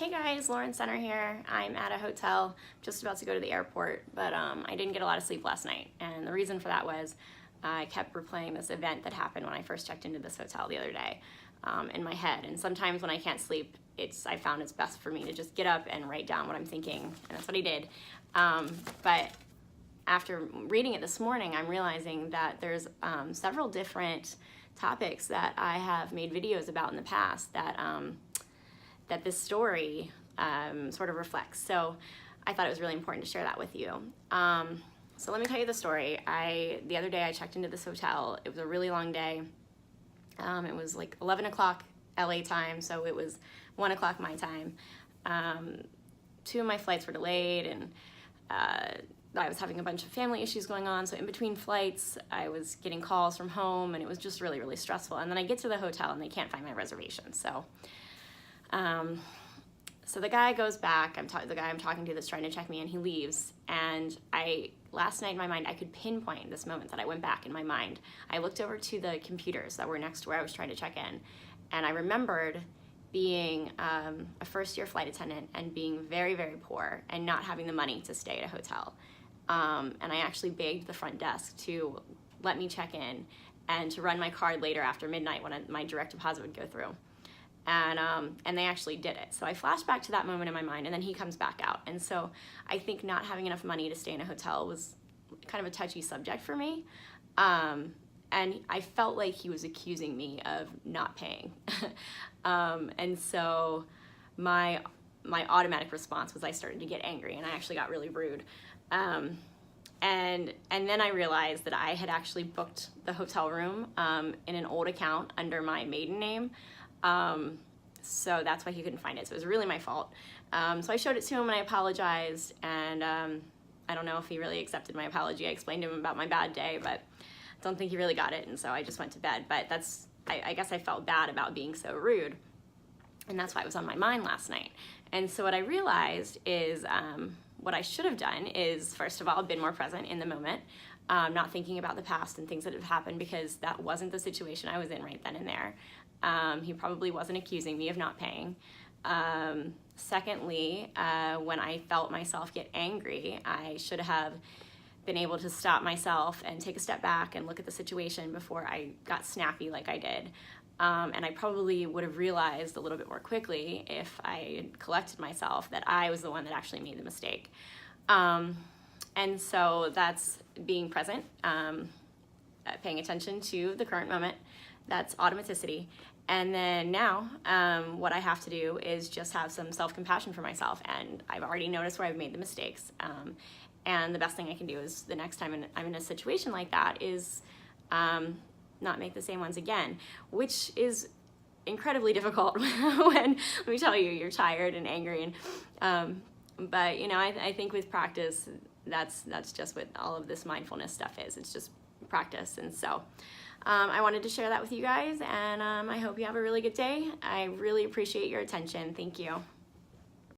Hey guys, Lauren Center here. I'm at a hotel, just about to go to the airport, but I didn't get a lot of sleep last night. And the reason for that was I kept replaying this event that happened when I first checked into this hotel the other day in my head. And sometimes when I can't sleep, I found it's best for me to just get up and write down what I'm thinking, and that's what I did. But after reading it this morning, I'm realizing that there's several different topics that I have made videos about in the past that that this story sort of reflects. So I thought it was really important to share that with you. So let me tell you the story. The other day I checked into this hotel. It was a really long day. It was like 11 o'clock LA time, so it was 1 o'clock my time. 2 of my flights were delayed, and I was having a bunch of family issues going on, so in between flights I was getting calls from home, and it was just really, really stressful. And then I get to the hotel and they can't find my reservation. So the guy goes back, the guy I'm talking to that's trying to check me in, he leaves, and last night in my mind, I could pinpoint this moment that I went back in my mind. I looked over to the computers that were next to where I was trying to check in, and I remembered being a first-year flight attendant and being very, very poor and not having the money to stay at a hotel. And I actually begged the front desk to let me check in and to run my card later after midnight when my direct deposit would go through. And they actually did it. So I flashed back to that moment in my mind, and then he comes back out. And so I think not having enough money to stay in a hotel was kind of a touchy subject for me. And I felt like he was accusing me of not paying. And so my automatic response was I started to get angry, and I actually got really rude. And then I realized that I had actually booked the hotel room in an old account under my maiden name. So that's why he couldn't find it. So it was really my fault. So I showed it to him and I apologized, and I don't know if he really accepted my apology. I explained to him about my bad day, but I don't think he really got it, and so I just went to bed. But I guess I felt bad about being so rude, and that's why it was on my mind last night. And so what I realized is what I should have done is, first of all, been more present in the moment, not thinking about the past and things that have happened, because that wasn't the situation I was in right then and there. He probably wasn't accusing me of not paying. Secondly, when I felt myself get angry, I should have been able to stop myself and take a step back and look at the situation before I got snappy like I did. And I probably would have realized a little bit more quickly if I had collected myself that I was the one that actually made the mistake. And so that's being present, paying attention to the current moment. That's automaticity. And then now what I have to do is just have some self-compassion for myself. And I've already noticed where I've made the mistakes. And the best thing I can do is the next time I'm in a situation like that is not make the same ones again, which is incredibly difficult when, let me tell you, you're tired and angry. And but you know, I think with practice, that's just what all of this mindfulness stuff is. It's just practice. And so I wanted to share that with you guys, and I hope you have a really good day. I really appreciate your attention. Thank you.